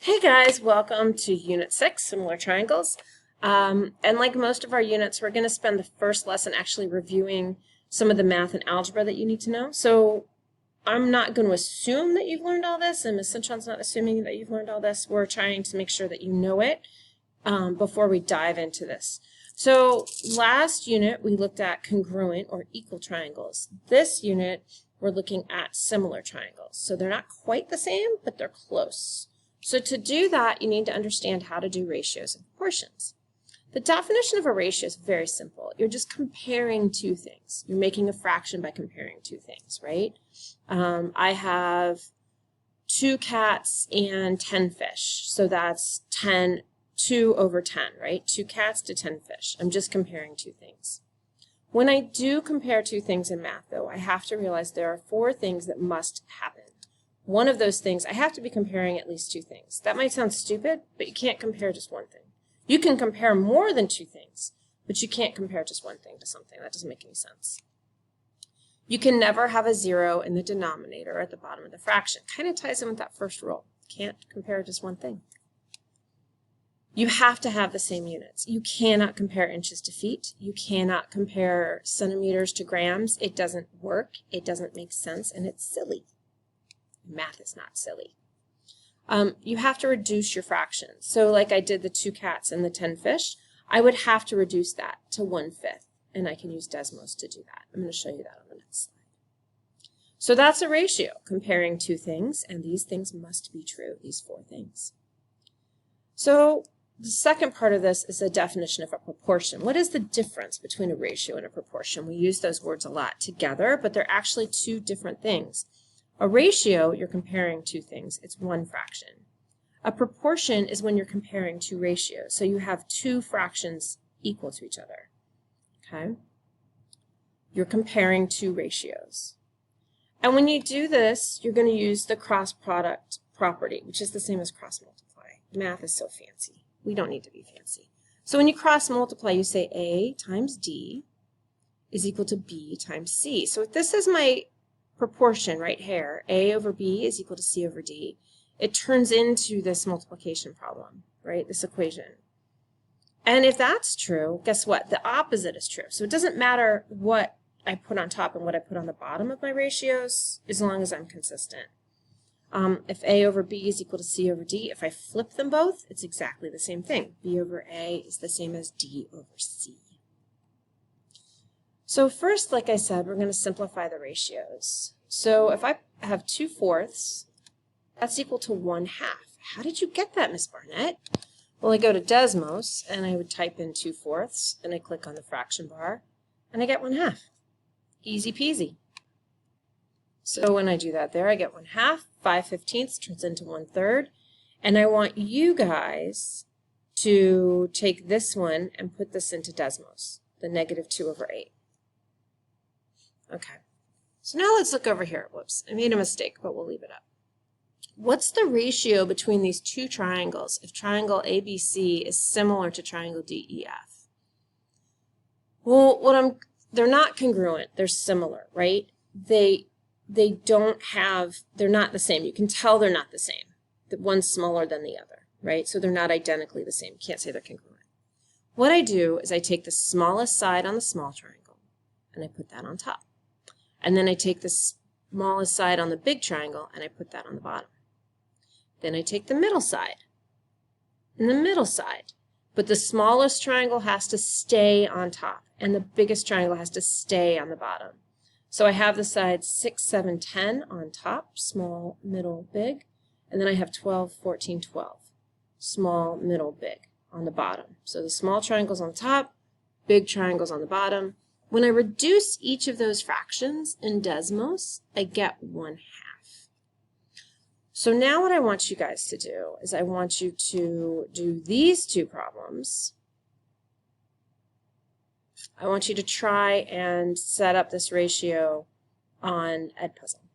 Hey guys, welcome to Unit 6, Similar Triangles. And like most of our units, we're going to spend the first lesson actually reviewing some of the math and algebra that you need to know. So I'm not going to assume that you've learned all this, and Ms. Cintron's not assuming that you've learned all this. We're trying to make sure that you know it before we dive into this. So last unit, we looked at congruent or equal triangles. This unit, we're looking at similar triangles. So they're not quite the same, but they're close. So to do that, you need to understand how to do ratios and proportions. The definition of a ratio is very simple. You're just comparing two things. You're making a fraction by comparing two things, right? I have 2 cats and 10 fish. So that's 2 over 10, right? 2 cats to 10 fish. I'm just comparing two things. When I do compare two things in math, though, I have to realize there are 4 things that must happen. One of those things, I have to be comparing at least 2 things. That might sound stupid, but you can't compare just one thing. You can compare more than 2 things, but you can't compare just one thing to something. That doesn't make any sense. You can never have a 0 in the denominator at the bottom of the fraction. Kind of ties in with that first rule. Can't compare just one thing. You have to have the same units. You cannot compare inches to feet. You cannot compare centimeters to grams. It doesn't work. It doesn't make sense, and it's silly. Math is not silly. You have to reduce your fractions. So like I did the 2 cats and the 10 fish, I would have to reduce that to 1/5, and I can use Desmos to do that. I'm going to show you that on the next slide. So that's a ratio, comparing two things, and these things must be true, these 4 things. So the second part of this is the definition of a proportion. What is the difference between a ratio and a proportion? We use those words a lot together, but they're actually 2 different things. A ratio, you're comparing two things. It's one fraction. A proportion is when you're comparing 2 ratios. So you have 2 fractions equal to each other. Okay? You're comparing 2 ratios. And when you do this, you're going to use the cross product property, which is the same as cross multiply. Math is so fancy. We don't need to be fancy. So when you cross multiply, you say A times D is equal to B times C. So if this is my proportion right here, A over B is equal to C over D, it turns into this multiplication problem, right? This equation. And if that's true, guess what? The opposite is true. So it doesn't matter what I put on top and what I put on the bottom of my ratios, as long as I'm consistent. If A over B is equal to C over D, if I flip them both, it's exactly the same thing. B over A is the same as D over C. So first, like I said, we're going to simplify the ratios. So if I have 2/4, that's equal to 1/2. How did you get that, Miss Barnett? Well, I go to Desmos, and I would type in 2/4, and I click on the fraction bar, and I get 1/2. Easy peasy. So when I do that there, I get 1/2. 5/15 turns into 1/3. And I want you guys to take this one and put this into Desmos, the -2 over 8. Okay, so now let's look over here. Whoops, I made a mistake, but we'll leave it up. What's the ratio between these 2 triangles if triangle ABC is similar to triangle DEF? Well, they're not congruent, they're similar, right? They're not the same. You can tell they're not the same. The one's smaller than the other, right? So they're not identically the same. You can't say they're congruent. What I do is I take the smallest side on the small triangle, and I put that on top. And then I take the smallest side on the big triangle and I put that on the bottom. Then I take the middle side and the middle side. But the smallest triangle has to stay on top and the biggest triangle has to stay on the bottom. So I have the sides 6, 7, 10 on top, small, middle, big. And then I have 12, 14, 12, small, middle, big on the bottom. So the small triangle's on the top, big triangle's on the bottom. When I reduce each of those fractions in Desmos, I get 1/2. So now what I want you guys to do is I want you to do these 2 problems. I want you to try and set up this ratio on Edpuzzle.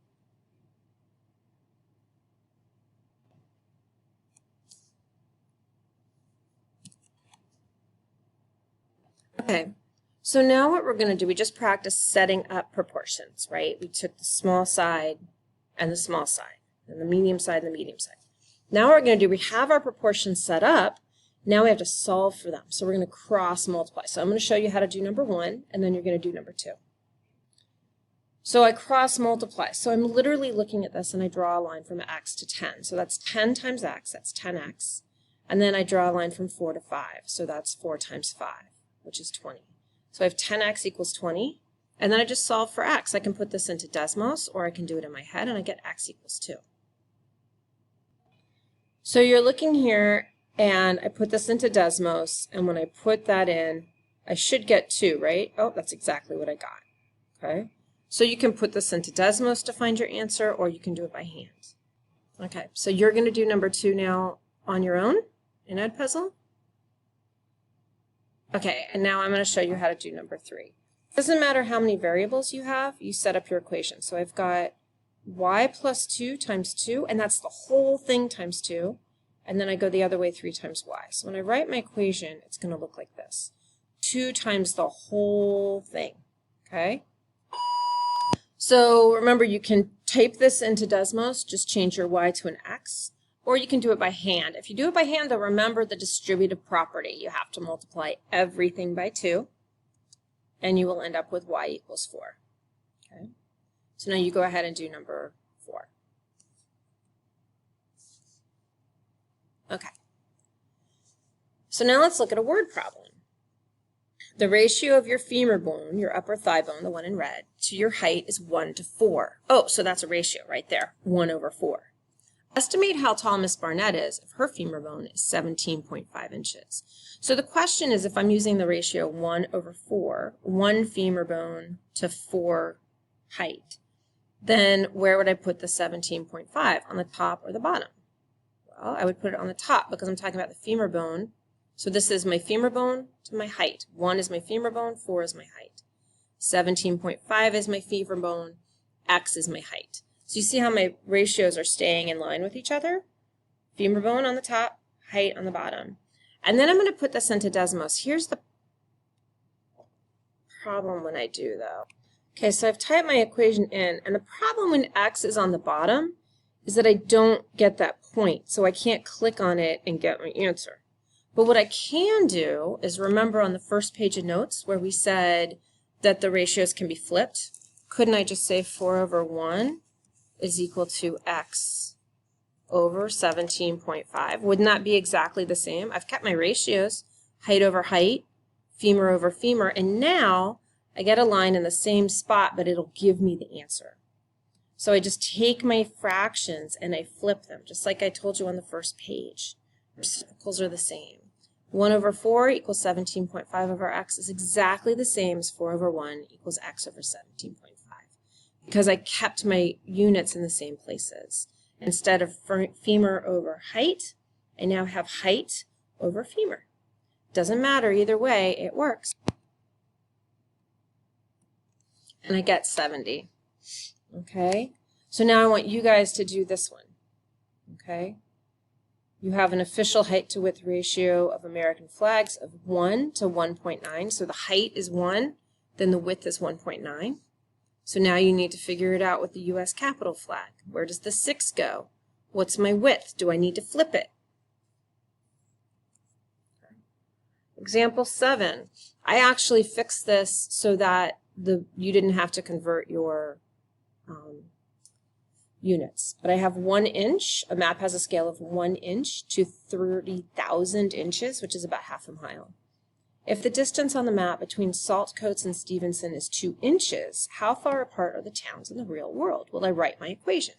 Okay. So now what we're going to do, we just practiced setting up proportions, right? We took the small side and the small side, and the medium side and the medium side. Now what we're going to do, we have our proportions set up. Now we have to solve for them. So we're going to cross multiply. So I'm going to show you how to do number 1, and then you're going to do number 2. So I cross multiply. So I'm literally looking at this and I draw a line from x to 10. So that's 10 times x, that's 10x. And then I draw a line from 4 to 5. So that's 4 times 5, which is 20. So I have 10x equals 20. And then I just solve for x. I can put this into Desmos, or I can do it in my head, and I get x equals 2. So you're looking here, and I put this into Desmos, and when I put that in, I should get 2, right? Oh, that's exactly what I got. Okay. So you can put this into Desmos to find your answer, or you can do it by hand. Okay, so you're going to do number 2 now on your own in Edpuzzle. Okay, and now I'm going to show you how to do number 3. It doesn't matter how many variables you have, you set up your equation. So I've got y plus 2 times 2, and that's the whole thing times 2. And then I go the other way 3 times y. So when I write my equation, it's going to look like this. 2 times the whole thing, okay? So remember, you can type this into Desmos, just change your y to an x, or you can do it by hand. If you do it by hand, though, remember the distributive property. You have to multiply everything by 2, and you will end up with y equals 4. Okay? So now you go ahead and do number 4. Okay. So now let's look at a word problem. The ratio of your femur bone, your upper thigh bone, the one in red, to your height is 1 to 4. Oh, so that's a ratio right there, 1 over 4. Estimate how tall Miss Barnett is if her femur bone is 17.5 inches. So the question is, if I'm using the ratio 1 over 4, 1 femur bone to 4 height, then where would I put the 17.5, on the top or the bottom? Well, I would put it on the top because I'm talking about the femur bone. So this is my femur bone to my height. 1 is my femur bone, 4 is my height. 17.5 is my femur bone, x is my height. So you see how my ratios are staying in line with each other? Femur bone on the top, height on the bottom. And then I'm going to put this into Desmos. Here's the problem when I do, though. Okay, so I've typed my equation in, and the problem when x is on the bottom is that I don't get that point, so I can't click on it and get my answer. But what I can do is remember on the first page of notes where we said that the ratios can be flipped. Couldn't I just say 4 over 1 is equal to x over 17.5? Wouldn't that be exactly the same? I've kept my ratios, height over height, femur over femur, and now I get a line in the same spot, but it'll give me the answer. So I just take my fractions and I flip them, just like I told you on the first page. Reciprocals are the same. 1 over 4 equals 17.5 over x is exactly the same as 4 over 1 equals x over 17.5 because I kept my units in the same places. Instead of femur over height, I now have height over femur. Doesn't matter either way, it works. And I get 70. Okay? So now I want you guys to do this one. Okay? You have an official height to width ratio of American flags of 1 to 1.9. So the height is 1, then the width is 1.9. So now you need to figure it out with the U.S. Capitol flag. Where does the 6 go? What's my width? Do I need to flip it? Example 7. I actually fixed this so that you didn't have to convert your units. But I have 1 inch. A map has a scale of 1 inch to 30,000 inches, which is about half a mile. If the distance on the map between Saltcoats and Stevenson is 2 inches, how far apart are the towns in the real world? Well, I write my equation.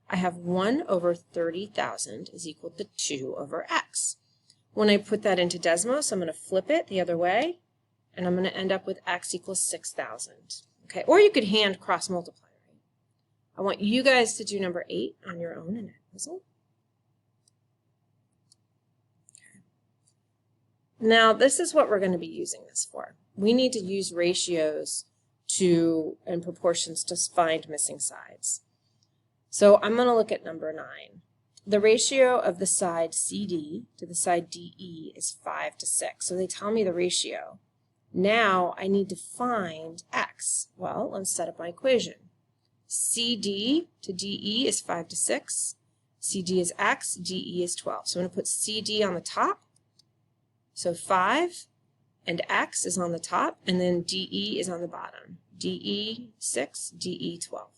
I have 1 over 30,000 is equal to 2 over x. When I put that into Desmos, I'm going to flip it the other way, and I'm going to end up with x equals 6,000. Okay, or you could hand cross multiply. I want you guys to do number 8 on your own in Edpuzzle. Okay. Now, this is what we're going to be using this for. We need to use ratios and proportions to find missing sides. So I'm going to look at number 9. The ratio of the side CD to the side DE is 5 to 6. So they tell me the ratio. Now I need to find x. Well, let's set up my equation. CD to DE is 5 to 6. CD is x, DE is 12. So I'm going to put CD on the top. So 5 and x is on the top, and then DE is on the bottom. DE 6, DE 12.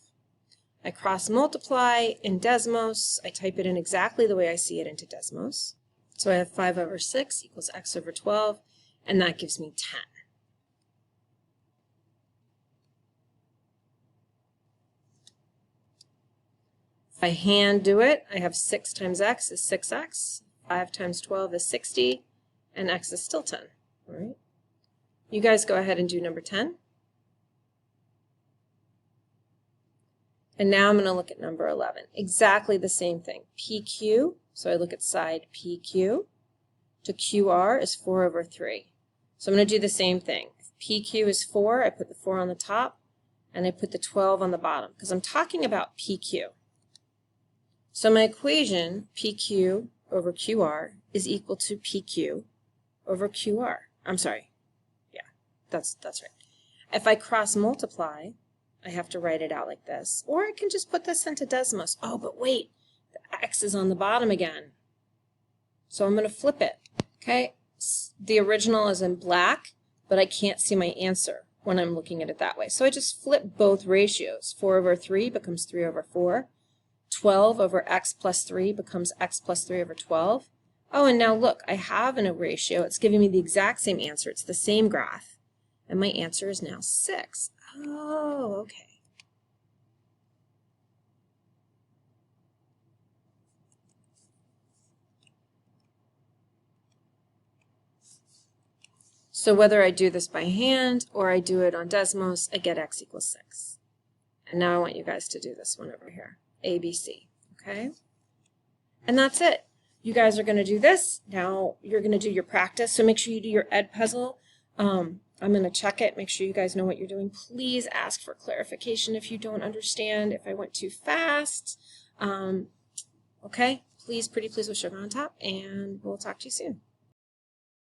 I cross multiply in Desmos. I type it in exactly the way I see it into Desmos. So I have 5 over 6 equals x over 12, and that gives me 10. If I hand do it, I have 6 times x is 6x, 5 times 12 is 60, and x is still 10. All right. You guys go ahead and do number 10. And now I'm going to look at number 11. Exactly the same thing. PQ, so I look at side PQ, to QR is 4 over 3. So I'm going to do the same thing. If PQ is 4, I put the 4 on the top, and I put the 12 on the bottom, because I'm talking about PQ. So my equation, PQ over QR, is equal to PQ over QR. I'm sorry. Yeah, that's right. If I cross multiply, I have to write it out like this. Or I can just put this into Desmos. Oh, but wait, the x is on the bottom again. So I'm going to flip it. Okay, the original is in black, but I can't see my answer when I'm looking at it that way. So I just flip both ratios. 4 over 3 becomes 3 over 4. 12 over x plus 3 becomes x plus 3 over 12. Oh, and now look, I have a ratio. It's giving me the exact same answer. It's the same graph. And my answer is now 6. Oh, okay. So whether I do this by hand or I do it on Desmos, I get x equals 6. And now I want you guys to do this one over here. ABC, okay? And that's it. You guys are going to do this. Now you're going to do your practice, so make sure you do your ed puzzle. I'm going to check it, make sure you guys know what you're doing. Please ask for clarification if you don't understand, if I went too fast. Okay? Please, pretty please with sugar on top, and we'll talk to you soon.